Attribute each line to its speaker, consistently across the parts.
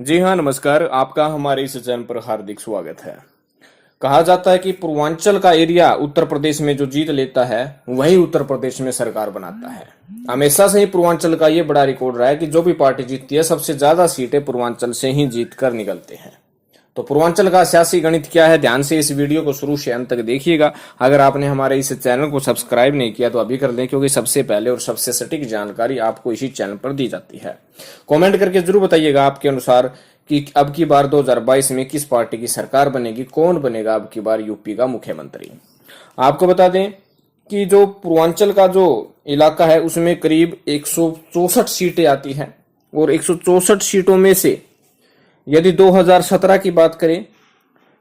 Speaker 1: जी हाँ, नमस्कार। आपका हमारे इस चैनल पर हार्दिक स्वागत है। कहा जाता है कि पूर्वांचल का एरिया उत्तर प्रदेश में जो जीत लेता है वही उत्तर प्रदेश में सरकार बनाता है। हमेशा से ही पूर्वांचल का ये बड़ा रिकॉर्ड रहा है कि जो भी पार्टी जीतती है सबसे ज्यादा सीटें पूर्वांचल से ही जीत कर निकलते हैं। तो पूर्वांचल का सियासी गणित क्या है, ध्यान से इस वीडियो को शुरू से अंत तक देखिएगा। अगर आपने हमारे इस चैनल को सब्सक्राइब नहीं किया तो अभी कर लें, क्योंकि सबसे पहले और सबसे सटीक जानकारी आपको इसी चैनल पर दी जाती है। कमेंट करके जरूर बताइएगा आपके अनुसार कि अब की बार 2022 में किस पार्टी की सरकार बनेगी, कौन बनेगा अब की बार यूपी का मुख्यमंत्री। आपको बता दें कि जो पूर्वांचल का जो इलाका है उसमें करीब 164 सीटें आती हैं और 164 सीटों में से यदि 2017 की बात करें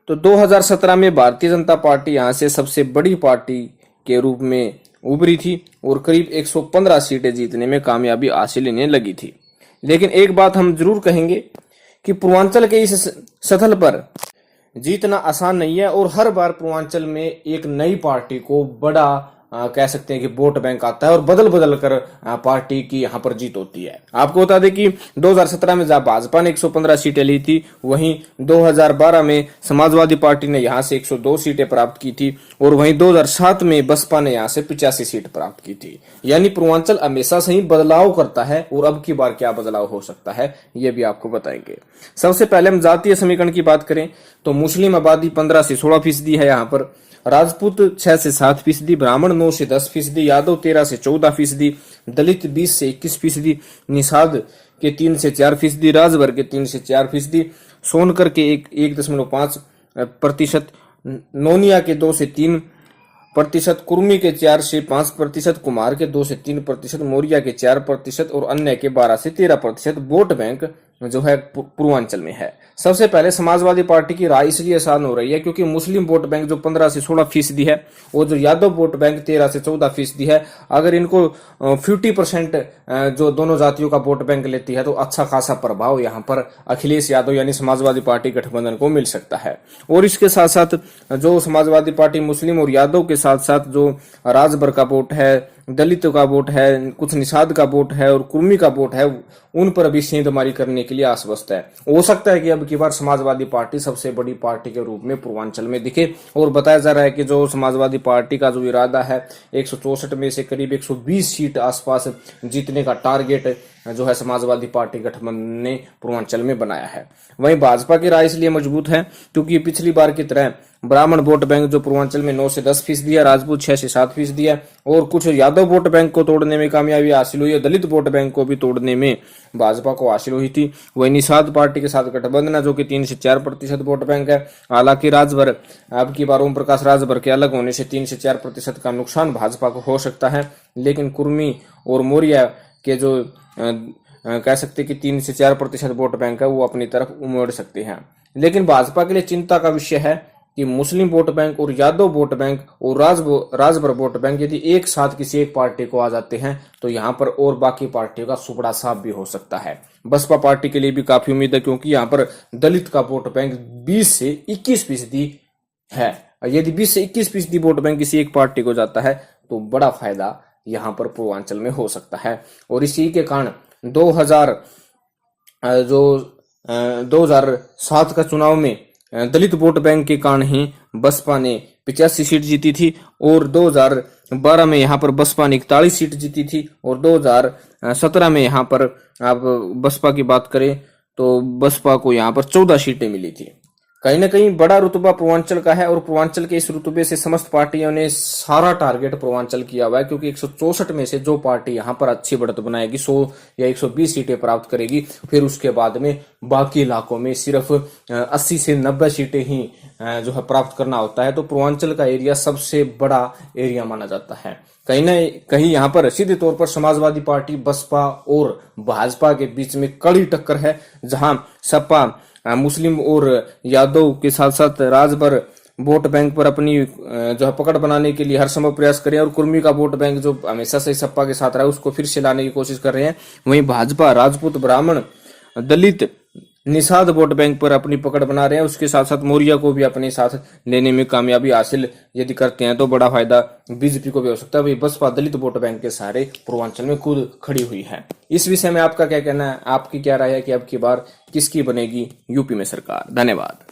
Speaker 1: तो 2017 में भारतीय जनता पार्टी यहां से सबसे बड़ी पार्टी के रूप में उभरी थी और करीब 115 सीटें जीतने में कामयाबी हासिल इन्हें लगी थी। लेकिन एक बात हम जरूर कहेंगे कि पूर्वांचल के इस सतह पर जीतना आसान नहीं है और हर बार पूर्वांचल में एक नई पार्टी को बड़ा कह सकते हैं कि वोट बैंक आता है और बदल बदल कर पार्टी की यहां पर जीत होती है। आपको बता दें कि 2017 में जहां भाजपा ने 115 सीटें ली थी, वहीं 2012 में समाजवादी पार्टी ने यहां से 102 सीटें प्राप्त की थी और वहीं 2007 में बसपा ने यहां से 85 सीट प्राप्त की थी। यानी पूर्वांचल हमेशा से ही बदलाव करता है और अब की बार क्या बदलाव हो सकता है ये भी आपको बताएंगे। सबसे पहले हम जातीय समीकरण की बात करें तो मुस्लिम आबादी 15 से 16% है यहाँ पर, राजपूत 6 से 7%, ब्राह्मण 9 से 10%, यादव 13 से 14%, दलित 20 से 21%, निषाद के 3 से 4%, राजभर के 3 से 4%, सोनकर के 1.5%, नोनिया के 2 से 3%, कुर्मी के 4 से 5%, कुमार के 2 से 3%, मौर्या के 4% और अन्य के 12 से 13% वोट बैंक जो है पूर्वांचल में है। सबसे पहले समाजवादी पार्टी की राय इसलिए आसान हो रही है क्योंकि मुस्लिम वोट बैंक जो 15 से 16% है और जो यादव वोट बैंक 13 से 14% है, अगर इनको 50% जो दोनों जातियों का वोट बैंक लेती है तो अच्छा खासा प्रभाव यहाँ पर अखिलेश यादव यानी समाजवादी पार्टी गठबंधन को मिल सकता है। और इसके साथ साथ जो समाजवादी पार्टी मुस्लिम और यादव के साथ साथ जो राजभर का वोट है, दलितों का वोट है, कुछ निषाद का वोट है और कुर्मी का वोट है, उन पर भी सेंधमारी करने के लिए आश्वस्त है। हो सकता है कि अब की बार समाजवादी पार्टी सबसे बड़ी पार्टी के रूप में पूर्वांचल में दिखे और बताया जा रहा है कि जो समाजवादी पार्टी का जो इरादा है 164 में से करीब 120 सीट आसपास जीतने का टारगेट जो है समाजवादी पार्टी गठबंधन ने पूर्वांचल में बनाया है। वहीं भाजपा की राय इसलिए मजबूत है क्योंकि पिछली बार की तरह ब्राह्मण वोट बैंक जो पूर्वांचल में 9 से 10% है, राजपूत 6 से 7% है और कुछ यादव वोट बैंक को तोड़ने में कामयाबी हासिल हुई है, दलित वोट बैंक को भी तोड़ने में भाजपा को हासिल हुई थी। वही निषाद पार्टी के साथ गठबंधन है जो कि 3 से 4% वोट बैंक है। हालांकि राजभर अब की बार ओम प्रकाश राजभर के अलग होने से 3 से 4% का नुकसान भाजपा को हो सकता है, लेकिन कुर्मी और मौर्या के जो कह सकते कि 3 से 4% वोट बैंक है वो अपनी तरफ उमड़ सकते हैं। लेकिन भाजपा के लिए चिंता का विषय है कि मुस्लिम वोट बैंक और यादव वोट बैंक और राजभर वोट बैंक यदि एक साथ किसी एक पार्टी को आ जाते हैं तो यहाँ पर और बाकी पार्टियों का सुपड़ा साफ भी हो सकता है। बसपा पार्टी के लिए भी काफी उम्मीद है क्योंकि यहाँ पर दलित का वोट बैंक 20 से 21% है। यदि 20 से 21% वोट बैंक किसी एक पार्टी को जाता है तो बड़ा फायदा यहाँ पर पूर्वांचल में हो सकता है। और इसी के कारण 2007 का चुनाव में दलित वोट बैंक के कारण ही बसपा ने 85 सीट जीती थी और 2012 में यहाँ पर बसपा ने 41 सीट जीती थी और 2017 में यहाँ पर आप बसपा की बात करें तो बसपा को यहाँ पर 14 सीटें मिली थी। कहीं ना कहीं बड़ा रुतबा पूर्वांचल का है और पूर्वांचल के इस रुतबे से समस्त पार्टियों ने सारा टारगेट पूर्वांचल किया हुआ है क्योंकि 164 में से जो पार्टी यहाँ पर अच्छी बढ़त बनाएगी 100 या 120 सीटें प्राप्त करेगी, फिर उसके बाद में बाकी इलाकों में सिर्फ 80 से 90 सीटें ही जो है प्राप्त करना होता है। तो पूर्वांचल का एरिया सबसे बड़ा एरिया माना जाता है। कहीं ना कहीं यहाँ पर सीधे तौर पर समाजवादी पार्टी, बसपा और भाजपा के बीच में कड़ी टक्कर है, जहां सपा मुस्लिम और यादव के साथ साथ राजभर वोट बैंक पर अपनी जो है पकड़ बनाने के लिए हर संभव प्रयास कर रहे हैं और कुर्मी का वोट बैंक जो हमेशा से सपा के साथ रहा है उसको फिर से लाने की कोशिश कर रहे हैं। वहीं भाजपा राजपूत, ब्राह्मण, दलित निषाद वोट बैंक पर अपनी पकड़ बना रहे हैं, उसके साथ साथ मौर्या को भी अपने साथ लेने में कामयाबी हासिल यदि करते हैं तो बड़ा फायदा बीजेपी को भी हो सकता है। भाई बसपा दलित वोट बैंक के सहारे पूर्वांचल में खुद खड़ी हुई है। इस विषय में आपका क्या कहना है, आपकी क्या राय है कि अब की बार किसकी बनेगी यूपी में सरकार? धन्यवाद।